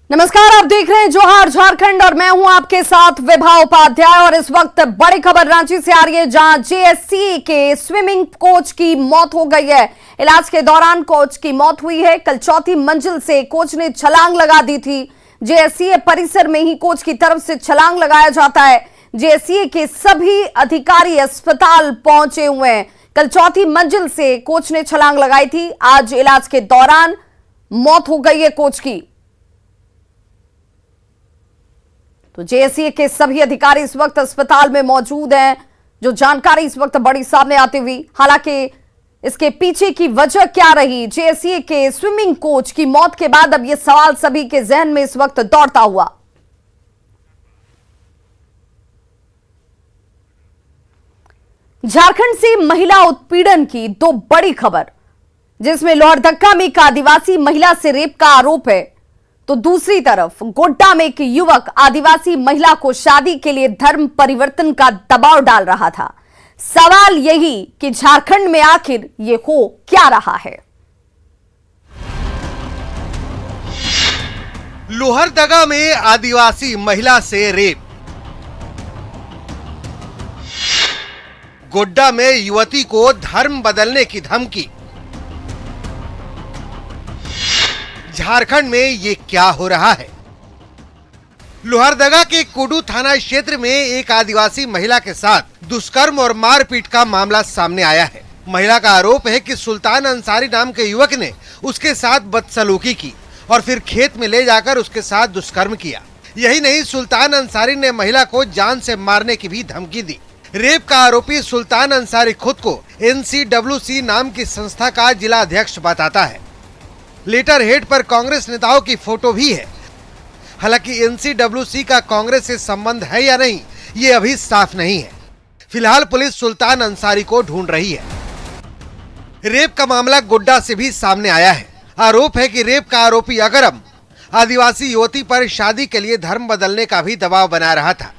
नमस्कार, आप देख रहे हैं जोहार झारखंड और मैं हूं आपके साथ विभा उपाध्याय। और इस वक्त बड़ी खबर रांची से आ रही है, जहां जेएससी के स्विमिंग कोच की मौत हो गई है। इलाज के दौरान कोच की मौत हुई है। कल चौथी मंजिल से कोच ने छलांग लगा दी थी। जेएससी परिसर में ही कोच की तरफ से छलांग लगाया जाता है। जेएससी के सभी अधिकारी अस्पताल पहुंचे हुए हैं। कल चौथी मंजिल से कोच ने छलांग लगाई थी। आज इलाज के दौरान मौत हो गई है कोच की। तो जेएससी के सभी अधिकारी इस वक्त अस्पताल में मौजूद हैं। जो जानकारी इस वक्त बड़ी सामने आती हुई, हालांकि इसके पीछे की वजह क्या रही, जेएससी के स्विमिंग कोच की मौत के बाद अब यह सवाल सभी के जहन में इस वक्त दौड़ता हुआ। झारखंड से महिला उत्पीड़न की दो बड़ी खबर, जिसमें लोहरदगा में एक आदिवासी महिला से रेप का आरोप है, तो दूसरी तरफ गोड्डा में एक युवक आदिवासी महिला को शादी के लिए धर्म परिवर्तन का दबाव डाल रहा था। सवाल यही कि झारखंड में आखिर ये हो क्या रहा है। लोहरदगा में आदिवासी महिला से रेप, गोड्डा में युवती को धर्म बदलने की धमकी। झारखंड में ये क्या हो रहा है? लोहरदगा के कुडू थाना क्षेत्र में एक आदिवासी महिला के साथ दुष्कर्म और मारपीट का मामला सामने आया है। महिला का आरोप है कि सुल्तान अंसारी नाम के युवक ने उसके साथ बदसलूकी की और फिर खेत में ले जाकर उसके साथ दुष्कर्म किया। यही नहीं, सुल्तान अंसारी ने महिला को जान से मारने की भी धमकी दी। रेप का आरोपी सुल्तान अंसारी खुद को NCWC नाम की संस्था का जिला अध्यक्ष बताता है। लेटर हेड पर कांग्रेस नेताओं की फोटो भी है। हालांकि NCWC का कांग्रेस से संबंध है या नहीं, ये अभी साफ नहीं है। फिलहाल पुलिस सुल्तान अंसारी को ढूंढ रही है। रेप का मामला गोड्डा से भी सामने आया है। आरोप है कि रेप का आरोपी अकरम आदिवासी युवती पर शादी के लिए धर्म बदलने का भी दबाव बना रहा था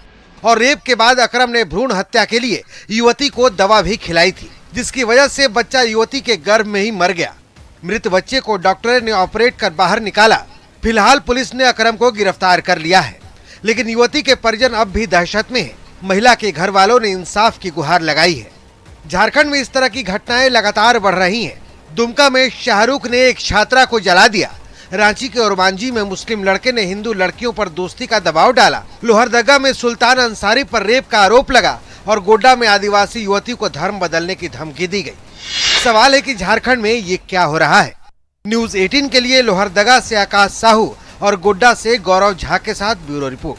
और रेप के बाद अकरम ने भ्रूण हत्या के लिए युवती को दवा भी खिलाई थी, जिसकी वजह से बच्चा युवती के गर्भ में ही मर गया। मृत बच्चे को डॉक्टर ने ऑपरेट कर बाहर निकाला। फिलहाल पुलिस ने अकरम को गिरफ्तार कर लिया है, लेकिन युवती के परिजन अब भी दहशत में हैं। महिला के घर वालों ने इंसाफ की गुहार लगाई है। झारखंड में इस तरह की घटनाएं लगातार बढ़ रही हैं। दुमका में शाहरुख ने एक छात्रा को जला दिया। रांची के ओरमांझी में मुस्लिम लड़के ने हिंदू लड़कियों पर दोस्ती का दबाव डाला। लोहरदगा में सुल्तान अंसारी पर रेप का आरोप लगा और गोड्डा में आदिवासी युवती को धर्म बदलने की धमकी दी गई। सवाल है कि झारखंड में ये क्या हो रहा है। न्यूज़ 18 के लिए लोहरदगा से आकाश साहू और गोड्डा से गौरव झा के साथ ब्यूरो रिपोर्ट।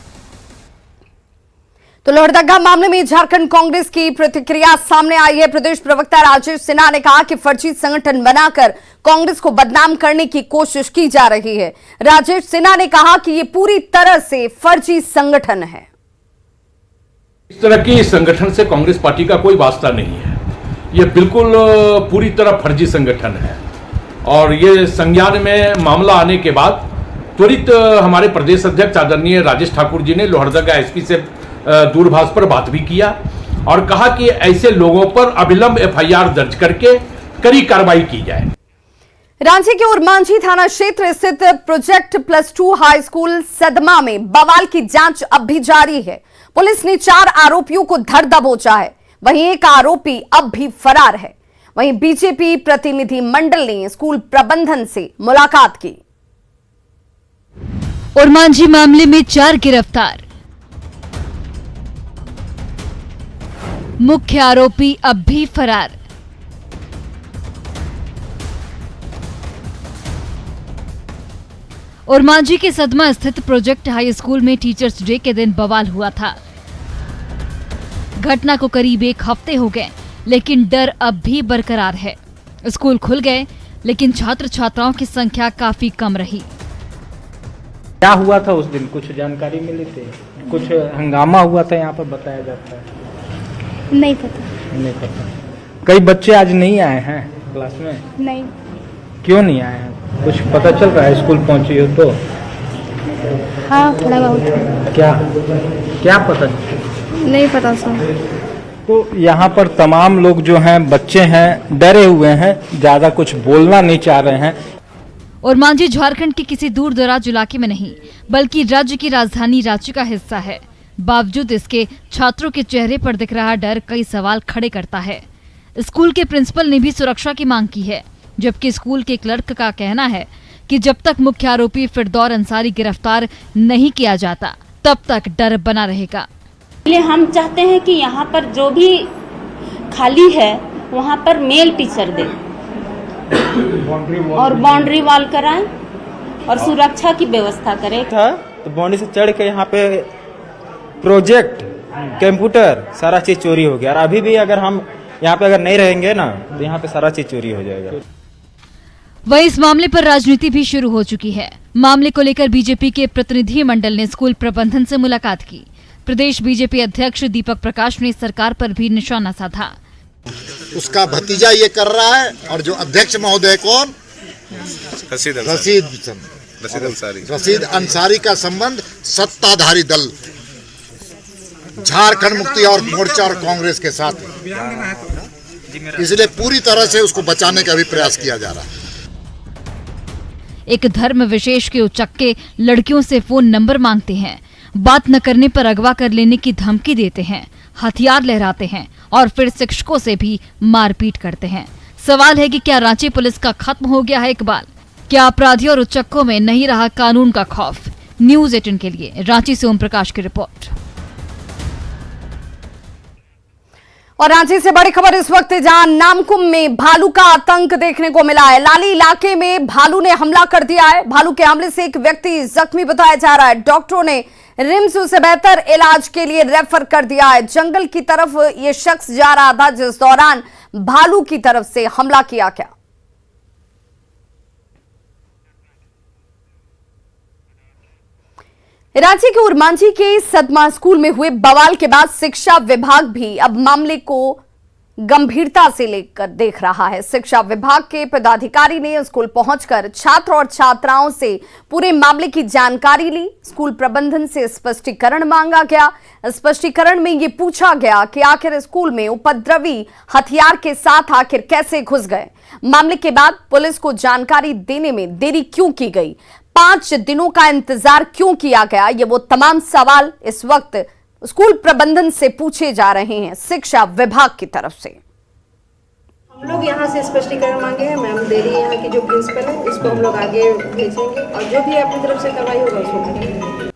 तो लोहरदगा मामले में झारखंड कांग्रेस की प्रतिक्रिया सामने आई है। प्रदेश प्रवक्ता राजेश सिन्हा ने कहा कि फर्जी संगठन बनाकर कांग्रेस को बदनाम करने की कोशिश की जा रही है। राजेश सिन्हा ने कहा कि ये पूरी तरह से फर्जी संगठन है। इस तरह की संगठन से कांग्रेस पार्टी का कोई वास्ता नहीं है। ये बिल्कुल पूरी तरह फर्जी संगठन है और ये संज्ञान में मामला आने के बाद त्वरित हमारे प्रदेश अध्यक्ष आदरणीय राजेश ठाकुर जी ने लोहरदगा एसपी से दूरभाष पर बात भी किया और कहा कि ऐसे लोगों पर अविलंब FIR दर्ज करके कड़ी कार्रवाई की जाए। रांची के ओरमांझी थाना क्षेत्र स्थित प्रोजेक्ट +2 हाई स्कूल सदमा में बवाल की जांच अब भी जारी है। पुलिस ने 4 आरोपियों को धर दबोचा है, वहीं एक आरोपी अब भी फरार है। वहीं बीजेपी प्रतिनिधि मंडल ने स्कूल प्रबंधन से मुलाकात की। ओरमांझी मामले में 4 गिरफ्तार, मुख्य आरोपी अब भी फरार। ओरमांझी के सदमा स्थित प्रोजेक्ट हाई स्कूल में टीचर्स डे के दिन बवाल हुआ था। घटना को करीब 1 हफ्ते हो गए, लेकिन डर अब भी बरकरार है। स्कूल खुल गए, लेकिन छात्र छात्राओं की संख्या काफी कम रही। क्या हुआ था उस दिन, कुछ जानकारी मिली थी? कुछ हंगामा हुआ था यहाँ पर बताया जाता है। नहीं पता। कई बच्चे आज नहीं आए हैं क्लास में? नहीं। क्यों नहीं आए हैं, कुछ पता चल रहा है? स्कूल पहुंची हो तो? हाँ, थोड़ा बहुत। क्या पता? नहीं पता सर। तो यहाँ पर तमाम लोग जो हैं, बच्चे हैं, डरे हुए हैं, ज्यादा कुछ बोलना नहीं चाह रहे हैं। और मांझी झारखंड के किसी दूर दराज इलाके में नहीं बल्कि राज्य की राजधानी रांची का हिस्सा है। बावजूद इसके छात्रों के चेहरे पर दिख रहा डर कई सवाल खड़े करता है। स्कूल के प्रिंसिपल ने भी सुरक्षा की मांग की है, जबकि स्कूल के क्लर्क का कहना है कि जब तक मुख्य आरोपी फिरदौर अंसारी गिरफ्तार नहीं किया जाता तब तक डर बना रहेगा। इसलिए हम चाहते हैं कि यहाँ पर जो भी खाली है वहाँ पर मेल टीचर दें और बाउंड्री वॉल कराएं और सुरक्षा की व्यवस्था करें। था तो बाउंड्री से चढ़ के यहाँ पे प्रोजेक्ट कंप्यूटर सारा चीज चोरी हो गया और अभी भी अगर हम यहाँ पे अगर नहीं रहेंगे ना तो यहाँ पे सारा चीज चोरी हो जाएगा। वहीं इस मामले पर राजनीति भी शुरू हो चुकी है। मामले को लेकर बीजेपी के प्रतिनिधि मंडल ने स्कूल प्रबंधन से मुलाकात की। प्रदेश बीजेपी अध्यक्ष दीपक प्रकाश ने सरकार पर भी निशाना साधा। उसका भतीजा ये कर रहा है और जो अध्यक्ष महोदय कौन रशीद अंसारी का संबंध सत्ताधारी दल झारखंड मुक्ति और मोर्चा और कांग्रेस के साथ है, इसलिए पूरी तरह से उसको बचाने का भी प्रयास किया जा रहा है। एक धर्म विशेष के उचक्के लड़कियों से फोन नंबर मांगते हैं, बात न करने पर अगवा कर लेने की धमकी देते हैं, हथियार लहराते हैं और फिर शिक्षकों से भी मारपीट करते हैं। सवाल है कि क्या रांची पुलिस का खत्म हो गया है इकबाल? क्या अपराधियों और उचक्कों में नहीं रहा कानून का खौफ? न्यूज़ 18 के लिए रांची से ओम प्रकाश की रिपोर्ट। और रांची से बड़ी खबर इस वक्त जहां नामकुम में भालू का आतंक देखने को मिला है। लाली इलाके में भालू ने हमला कर दिया है। भालू के हमले से एक व्यक्ति जख्मी बताया जा रहा है। डॉक्टरों ने रिम्स उसे बेहतर इलाज के लिए रेफर कर दिया है। जंगल की तरफ ये शख्स जा रहा था जिस दौरान भालू की तरफ से हमला किया गया। रांची के उरमांझी के सदमा स्कूल में हुए बवाल के बाद शिक्षा विभाग भी अब मामले को गंभीरता से लेकर देख रहा है। शिक्षा विभाग के पदाधिकारी ने स्कूल पहुंचकर छात्र और छात्राओं से पूरे मामले की जानकारी ली। स्कूल प्रबंधन से स्पष्टीकरण मांगा गया। स्पष्टीकरण में ये पूछा गया कि आखिर स्कूल में उपद्रवी हथियार के साथ आखिर कैसे घुस गए। मामले के बाद पुलिस को जानकारी देने में देरी क्यों की गई, 5 दिनों का इंतजार क्यों किया गया, ये वो तमाम सवाल इस वक्त स्कूल प्रबंधन से पूछे जा रहे हैं शिक्षा विभाग की तरफ से। हम लोग यहाँ से स्पष्टीकरण मांगे हैं। मैम देरी यहाँ की जो प्रिंसिपल है उसको हम लोग आगे भेजेंगे और जो भी अपनी तरफ से कार्रवाई होगा उसको करेंगे।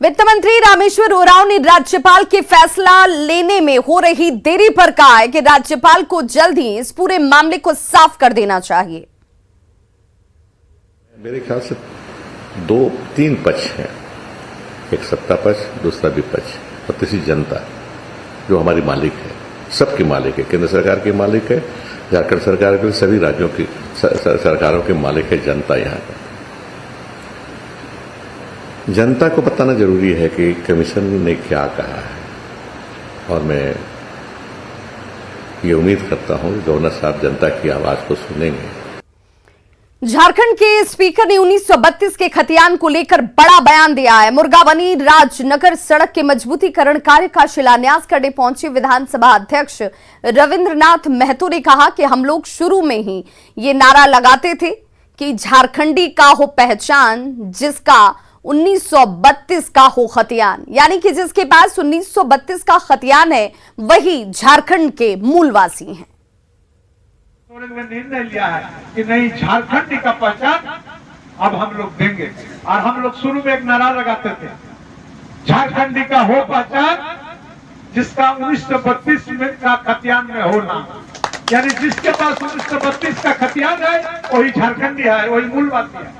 वित्त मंत्री रामेश्वर उरांव ने राज्यपाल के फैसला लेने में हो रही देरी पर कहा है कि राज्यपाल को जल्द ही इस पूरे मामले को साफ कर देना चाहिए। मेरे ख्याल से 2-3 पक्ष हैं, एक सत्ता पक्ष, दूसरा विपक्ष और तीसरी जनता जो हमारी मालिक है, सबकी मालिक है। केंद्र सरकार की मालिक है, झारखंड सरकार के, सभी राज्यों की सरकारों के मालिक है जनता। यहाँ पर जनता को बताना जरूरी है कि कमीशन ने क्या कहा है और मैं ये उम्मीद करता हूं कि गवर्नर साहब जनता की आवाज को सुनेंगे। झारखंड के स्पीकर ने 1932 के खतियान को लेकर बड़ा बयान दिया है। मुर्गावनी राजनगर सड़क के मजबूतीकरण कार्य का शिलान्यास करने पहुंचे विधानसभा अध्यक्ष रविंद्रनाथ महतो ने कहा कि हम लोग शुरू में ही ये नारा लगाते थे कि झारखंडी का हो पहचान, जिसका 1932 का हो खतियान, यानी कि जिसके पास 1932 का खतियान है वही झारखंड के मूलवासी हैं। ने निर्णय लिया है कि नहीं, झारखंडी का पहचान अब हम लोग देंगे। और हम लोग शुरू में एक नारा लगाते थे, झारखंडी का हो पहचान, जिसका 1932 में का खतियान में होना, यानी जिसके पास 1932 का खतियान है वही झारखंडी है, वही मूलवासी है।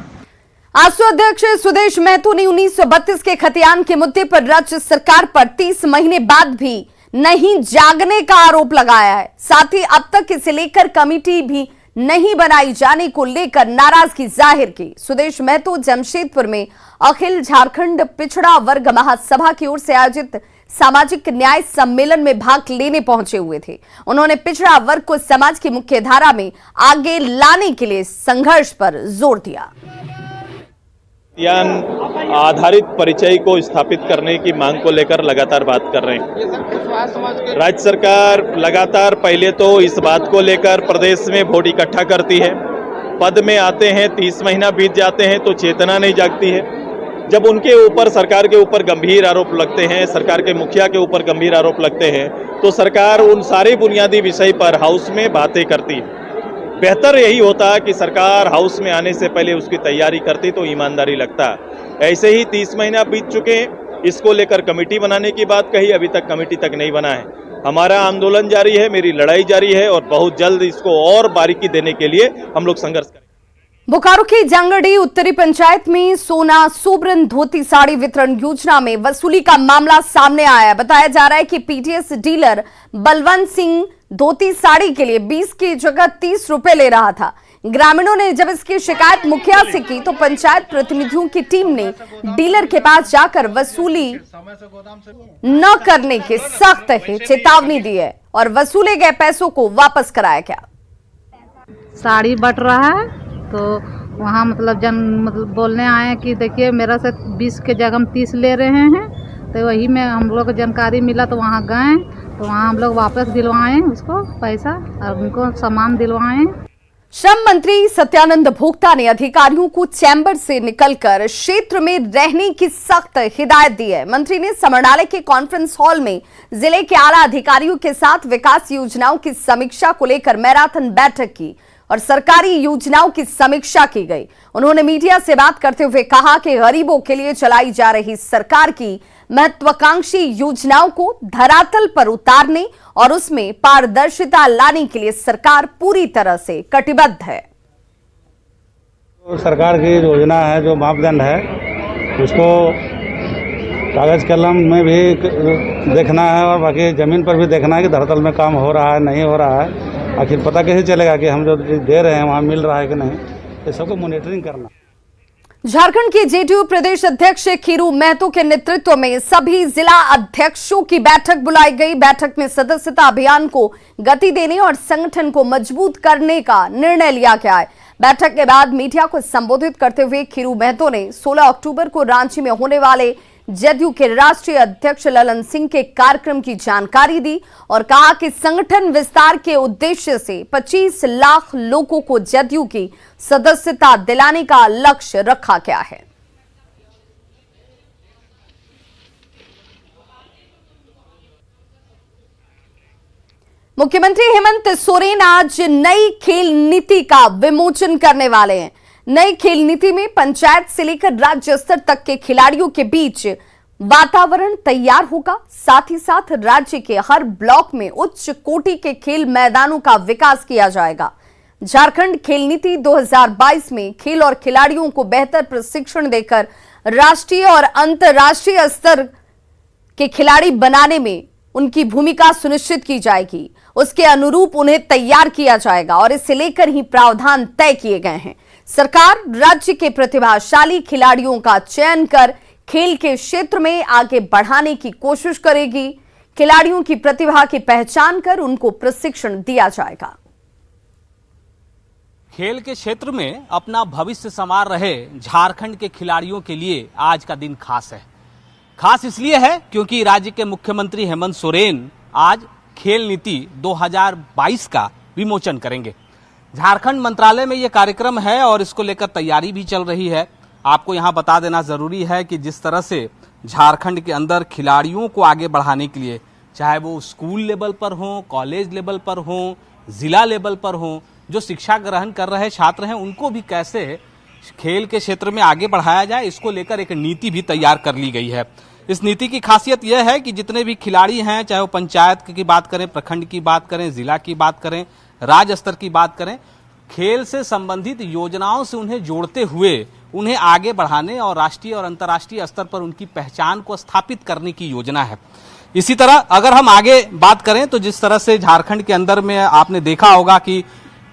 आसू अध्यक्ष सुदेश महतो ने 1932 के खतियान के मुद्दे पर राज्य सरकार पर 30 महीने बाद भी नहीं जागने का आरोप लगाया है। साथ ही अब तक इसे लेकर कमेटी भी नहीं बनाई जाने को लेकर नाराजगी जाहिर की। सुदेश महतो जमशेदपुर में अखिल झारखंड पिछड़ा वर्ग महासभा की ओर से आयोजित सामाजिक न्याय सम्मेलन में भाग लेने पहुंचे हुए थे। उन्होंने पिछड़ा वर्ग को समाज की मुख्य धारा में आगे लाने के लिए संघर्ष पर जोर दिया। आधारित परिचय को स्थापित करने की मांग को लेकर लगातार बात कर रहे हैं। राज्य सरकार लगातार पहले तो इस बात को लेकर प्रदेश में वोट इकट्ठा करती है पद में आते हैं 30 महीना बीत जाते हैं तो चेतना नहीं जागती है। जब उनके ऊपर, सरकार के ऊपर गंभीर आरोप लगते हैं, सरकार के मुखिया के ऊपर गंभीर आरोप लगते हैं, तो सरकार उन सारे बुनियादी विषय पर हाउस में बातें करती है। बेहतर यही होता कि सरकार हाउस में आने से पहले उसकी तैयारी करती तो ईमानदारी लगता। ऐसे ही 30 महीना बीत चुके हैं, इसको लेकर कमेटी बनाने की बात कही, अभी तक कमेटी तक नहीं बना है। हमारा आंदोलन जारी है, मेरी लड़ाई जारी है और बहुत जल्द इसको और बारीकी देने के लिए हम लोग संघर्ष करेंगे। बोकारो की जंगड़ी उत्तरी पंचायत में सोना सोबरन धोती साड़ी वितरण योजना में वसूली का मामला सामने आया। बताया जा रहा है कि पीटीएस डीलर बलवंत सिंह धोती साड़ी के लिए 20 की जगह 30 रुपए ले रहा था। ग्रामीणों ने जब इसकी शिकायत मुखिया से की तो पंचायत प्रतिनिधियों की टीम ने डीलर के पास जाकर वसूली न करने की सख्त चेतावनी दी है और वसूले गए पैसों को वापस कराया गया। साड़ी बट रहा है तो वहाँ मतलब बोलने आए कि देखिए मेरा से 20 के जगह हम 30 ले रहे हैं, तो वही में हम लोग को जानकारी मिला तो वहाँ गए, तो वहाँ हम लोग वापस दिलवाएं उसको पैसा और उनको सामान दिलवाएं। श्रम मंत्री सत्यानंद भोक्ता ने अधिकारियों को चैम्बर से निकलकर क्षेत्र में रहने की सख्त हिदायत दी है। मंत्री ने समरणालय के कॉन्फ्रेंस हॉल में जिले के आला अधिकारियों के साथ विकास योजनाओं की समीक्षा को लेकर मैराथन बैठक की और सरकारी योजनाओं की समीक्षा की गई। उन्होंने मीडिया से बात करते हुए कहा कि गरीबों के लिए चलाई जा रही सरकार की महत्वाकांक्षी योजनाओं को धरातल पर उतारने और उसमें पारदर्शिता लाने के लिए सरकार पूरी तरह से कटिबद्ध है। सरकार की योजना है, जो मापदंड है, उसको कागज कलम में भी देखना है और बाकी जमीन पर भी देखना है कि धरातल में काम हो रहा है नहीं हो रहा है। आखिर पता कैसे चलेगा कि हम जो दे रहे हैं वहाँ मिल रहा है कि नहीं, ये सबको मॉनिटरिंग करना। झारखंड के जेडीयू प्रदेश अध्यक्ष खीरू महतो के नेतृत्व में सभी जिला अध्यक्षों की बैठक बुलाई गई। बैठक में सदस्यता अभियान को गति देने और संगठन को मजबूत करने का निर्णय लिया गया है। बैठक के बाद मीडिया को संबोधित करते हुए खीरू महतो ने 16 अक्टूबर को रांची में होने वाले जेडीयू के राष्ट्रीय अध्यक्ष ललन सिंह के कार्यक्रम की जानकारी दी और कहा कि संगठन विस्तार के उद्देश्य से 25 लाख लोगों को जेडीयू की सदस्यता दिलाने का लक्ष्य रखा गया है। मुख्यमंत्री हेमंत सोरेन आज नई खेल नीति का विमोचन करने वाले हैं। नई खेल नीति में पंचायत से लेकर राज्य स्तर तक के खिलाड़ियों के बीच वातावरण तैयार होगा। साथ ही साथ राज्य के हर ब्लॉक में उच्च कोटि के खेल मैदानों का विकास किया जाएगा। झारखंड खेल नीति 2022 में खेल और खिलाड़ियों को बेहतर प्रशिक्षण देकर राष्ट्रीय और अंतर्राष्ट्रीय स्तर के खिलाड़ी बनाने में उनकी भूमिका सुनिश्चित की जाएगी। उसके अनुरूप उन्हें तैयार किया जाएगा और इसे लेकर ही प्रावधान तय किए गए हैं। सरकार राज्य के प्रतिभाशाली खिलाड़ियों का चयन कर खेल के क्षेत्र में आगे बढ़ाने की कोशिश करेगी। खिलाड़ियों की प्रतिभा की पहचान कर उनको प्रशिक्षण दिया जाएगा। खेल के क्षेत्र में अपना भविष्य संवार रहे झारखंड के खिलाड़ियों के लिए आज का दिन खास है। खास इसलिए है क्योंकि राज्य के मुख्यमंत्री हेमंत सोरेन आज खेल नीति 2022 का विमोचन करेंगे। झारखंड मंत्रालय में ये कार्यक्रम है और इसको लेकर तैयारी भी चल रही है। आपको यहाँ बता देना जरूरी है कि जिस तरह से झारखंड के अंदर खिलाड़ियों को आगे बढ़ाने के लिए, चाहे वो स्कूल लेवल पर हो, कॉलेज लेवल पर हो, जिला लेवल पर हो, जो शिक्षा ग्रहण कर रहे छात्र हैं उनको भी कैसे खेल के क्षेत्र में आगे बढ़ाया जाए, इसको लेकर एक नीति भी तैयार कर ली गई है। इस नीति की खासियत यह है कि जितने भी खिलाड़ी हैं, चाहे वो पंचायत की बात करें, प्रखंड की बात करें, जिला की बात करें, राज्य स्तर की बात करें, खेल से संबंधित योजनाओं से उन्हें जोड़ते हुए उन्हें आगे बढ़ाने और राष्ट्रीय और अंतर्राष्ट्रीय स्तर पर उनकी पहचान को स्थापित करने की योजना है। इसी तरह अगर हम आगे बात करें तो जिस तरह से झारखंड के अंदर में आपने देखा होगा कि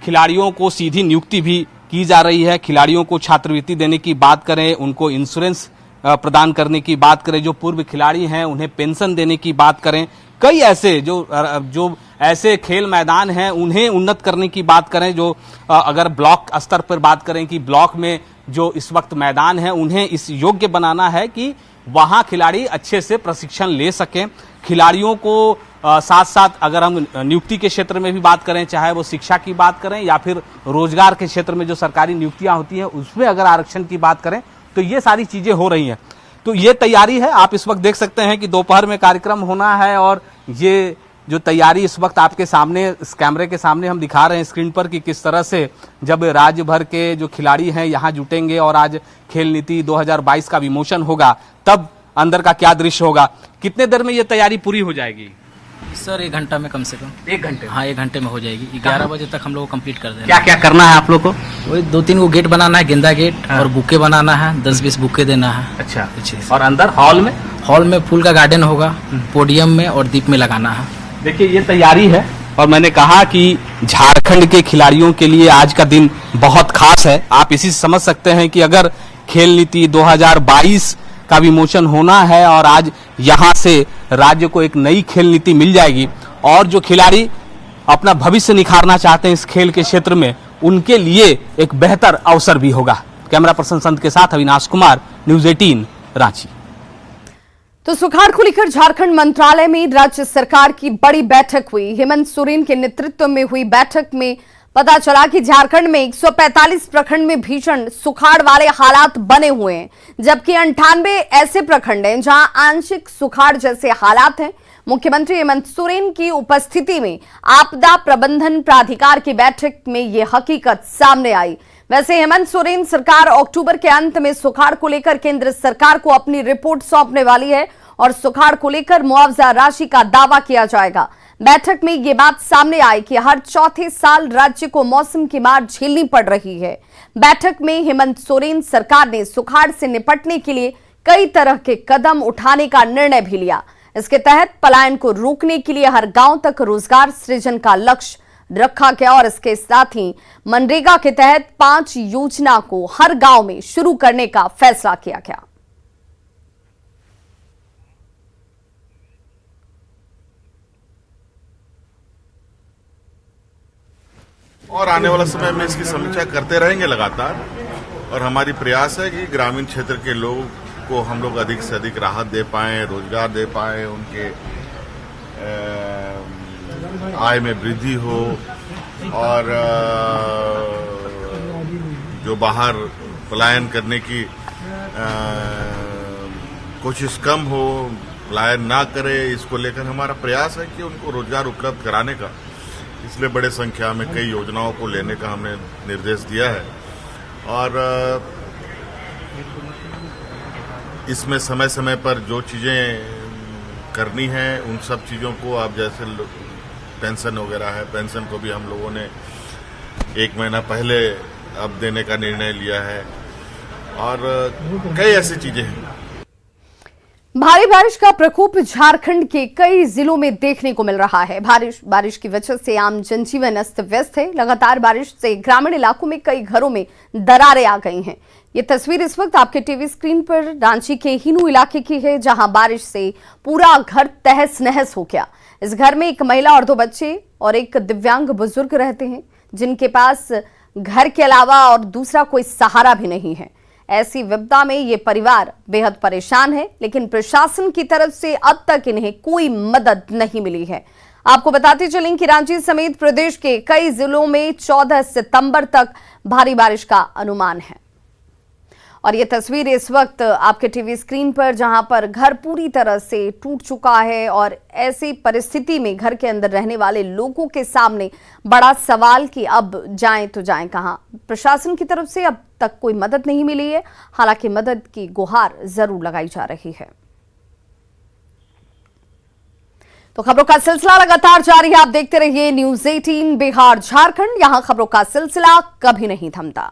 खिलाड़ियों को सीधी नियुक्ति भी की जा रही है। खिलाड़ियों को छात्रवृत्ति देने की बात करें, उनको इंश्योरेंस प्रदान करने की बात करें, जो पूर्व खिलाड़ी हैं उन्हें पेंशन देने की बात करें, कई ऐसे जो ऐसे खेल मैदान हैं उन्हें उन्नत करने की बात करें, जो अगर ब्लॉक स्तर पर बात करें कि ब्लॉक में जो इस वक्त मैदान है उन्हें इस योग्य बनाना है कि वहां खिलाड़ी अच्छे से प्रशिक्षण ले सकें, खिलाड़ियों को साथ साथ अगर हम नियुक्ति के क्षेत्र में भी बात करें, चाहे वो शिक्षा की बात करें या फिर रोजगार के क्षेत्र में जो सरकारी नियुक्तियां होती हैं उसमें अगर आरक्षण की बात करें तो ये सारी चीजें हो रही हैं। तो ये तैयारी है, आप इस वक्त देख सकते हैं कि दोपहर में कार्यक्रम होना है और ये जो तैयारी इस वक्त आपके सामने इस कैमरे के सामने हम दिखा रहे हैं स्क्रीन पर कि किस तरह से जब राज्य भर के जो खिलाड़ी हैं यहाँ जुटेंगे और आज खेल नीति 2022 का विमोचन होगा तब अंदर का क्या दृश्य होगा। कितने देर में ये तैयारी पूरी हो जाएगी? सर 1 घंटा में कम से कम। 1 घंटे? हाँ 1 घंटे में हो जाएगी। 11 बजे तक हम लोग को कंप्लीट कर देना। क्या क्या करना है आप लोग को? वही 2-3 को गेट बनाना है, गेंदा गेट और बुके बनाना है, 10-20 बुके देना है। अच्छा। और अंदर हॉल में? हॉल में फूल का गार्डन होगा, पोडियम में और दीप में लगाना है। देखिए ये तैयारी है और मैंने कहा कि झारखंड के खिलाड़ियों के लिए आज का दिन बहुत खास है। आप इसी से समझ सकते हैं कि अगर खेल नीति 2022 का विमोचन होना है और आज यहां से राज्य को एक नई खेल नीति मिल जाएगी और जो खिलाड़ी अपना भविष्य निखारना चाहते हैं इस खेल के क्षेत्र में उनके लिए एक बेहतर अवसर भी होगा। कैमरा पर्सन संत के साथ अविनाश कुमार, न्यूज़ 18 रांची। तो सुखाड़ को लेकर झारखंड मंत्रालय में राज्य सरकार की बड़ी बैठक हुई। हेमंत सोरेन के नेतृत्व में हुई बैठक में पता चला कि झारखंड में 145 प्रखंड में भीषण सुखाड़ वाले हालात बने हुए हैं, जबकि 98 ऐसे प्रखंड हैं जहां आंशिक सुखाड़ जैसे हालात हैं। मुख्यमंत्री हेमंत सोरेन की उपस्थिति में आपदा प्रबंधन प्राधिकार की बैठक में यह हकीकत सामने आई। वैसे हेमंत सोरेन सरकार अक्टूबर के अंत में सुखाड़ को लेकर केंद्र सरकार को अपनी रिपोर्ट सौंपने वाली है और सुखाड़ को लेकर मुआवजा राशि का दावा किया जाएगा। बैठक में ये बात सामने आई कि हर चौथे साल राज्य को मौसम की मार झेलनी पड़ रही है। बैठक में हेमंत सोरेन सरकार ने सुखाड़ से निपटने के लिए कई तरह के कदम उठाने का निर्णय भी लिया। इसके तहत पलायन को रोकने के लिए हर गांव तक रोजगार सृजन का लक्ष्य रखा गया और इसके साथ ही मनरेगा के तहत 5 योजना को हर गांव में शुरू करने का फैसला किया गया। और आने वाला समय में इसकी समीक्षा करते रहेंगे लगातार और हमारी प्रयास है कि ग्रामीण क्षेत्र के लोग को हम लोग अधिक से अधिक राहत दे पाएं, रोजगार दे पाएं, उनके आय में वृद्धि हो और जो बाहर पलायन करने की कोशिश कम हो, पलायन ना करे, इसको लेकर हमारा प्रयास है कि उनको रोजगार उपलब्ध कराने का। इसलिए बड़े संख्या में कई योजनाओं को लेने का हमने निर्देश दिया है और इसमें समय समय पर जो चीजें करनी है उन सब चीजों को, आप जैसे पेंशन वगैरह है, पेंशन को भी हम लोगों ने 1 महीना पहले अब देने का निर्णय लिया है और कई ऐसी चीजें हैं। भारी बारिश का प्रकोप झारखंड के कई जिलों में देखने को मिल रहा है। बारिश की वजह से आम जनजीवन अस्त व्यस्त है। लगातार बारिश से ग्रामीण इलाकों में कई घरों में दरारें आ गई हैं। ये तस्वीर इस वक्त आपके टीवी स्क्रीन पर रांची के हिनू इलाके की है, जहां बारिश से पूरा घर तहस नहस हो गया। इस घर में एक महिला और 2 बच्चे और एक दिव्यांग बुजुर्ग रहते हैं, जिनके पास घर के अलावा और दूसरा कोई सहारा भी नहीं है। ऐसी विपदा में ये परिवार बेहद परेशान है, लेकिन प्रशासन की तरफ से अब तक इन्हें कोई मदद नहीं मिली है। आपको बताते चलें कि रांची समेत प्रदेश के कई जिलों में 14 सितंबर तक भारी बारिश का अनुमान है। और ये तस्वीर इस वक्त आपके टीवी स्क्रीन पर, जहां पर घर पूरी तरह से टूट चुका है और ऐसी परिस्थिति में घर के अंदर रहने वाले लोगों के सामने बड़ा सवाल कि अब जाएं तो जाएं कहां। प्रशासन की तरफ से अब तक कोई मदद नहीं मिली है, हालांकि मदद की गुहार जरूर लगाई जा रही है। तो खबरों का सिलसिला लगातार जारी है, आप देखते रहिए न्यूज़ 18 बिहार झारखंड। यहां खबरों का सिलसिला कभी नहीं थमता।